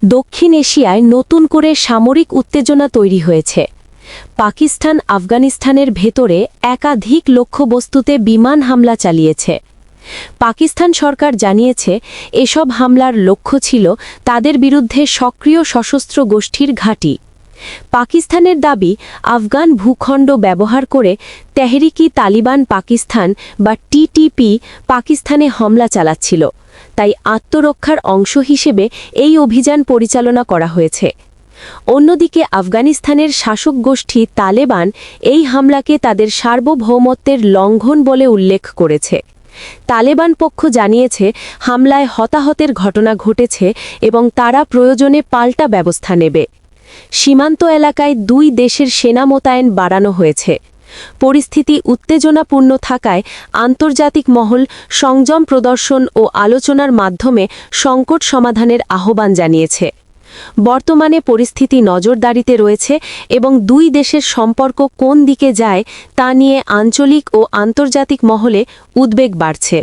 দক্ষিণ এশিয়ায় নতুন করে সামরিক উত্তেজনা তৈরি হয়েছে। পাকিস্তান আফগানিস্তানের ভেতরে একাধিক লক্ষ্যবস্তুতে বিমান হামলা চালিয়েছে। পাকিস্তান সরকার জানিয়েছে এসব হামলার লক্ষ্য ছিল তাদের বিরুদ্ধে সক্রিয় সশস্ত্র গোষ্ঠীর ঘাঁটি। পাকিস্তানের দাবি, আফগান ভূখণ্ড ব্যবহার করে তেহরিকি তালিবান পাকিস্তান বা টিটিপি পাকিস্তানে হামলা চালাচ্ছিল, তাই আত্মরক্ষার অংশ হিসেবে এই অভিযান পরিচালনা করা হয়েছে। অন্যদিকে আফগানিস্তানের শাসক গোষ্ঠী তালেবান এই হামলাকে তাদের সার্বভৌমত্বের লঙ্ঘন বলে উল্লেখ করেছে। তালেবান পক্ষ জানিয়েছে হামলায় হতাহতের ঘটনা ঘটেছে এবং তারা প্রয়োজনে পাল্টা ব্যবস্থা নেবে। সীমান্ত এলাকায় দুই দেশের সেনা মোতায়েন বাড়ানো হয়েছে। পরিস্থিতি উত্তেজনাপূর্ণ থাকায় আন্তর্জাতিক মহল সংযম প্রদর্শন ও আলোচনার মাধ্যমে সংকট সমাধানের আহ্বান জানিয়েছে। বর্তমানে পরিস্থিতি নজরদারিতে রয়েছে এবং দুই দেশের সম্পর্ক কোন দিকে যায় তা নিয়ে আঞ্চলিক ও আন্তর্জাতিক মহলে উদ্বেগ বাড়ছে।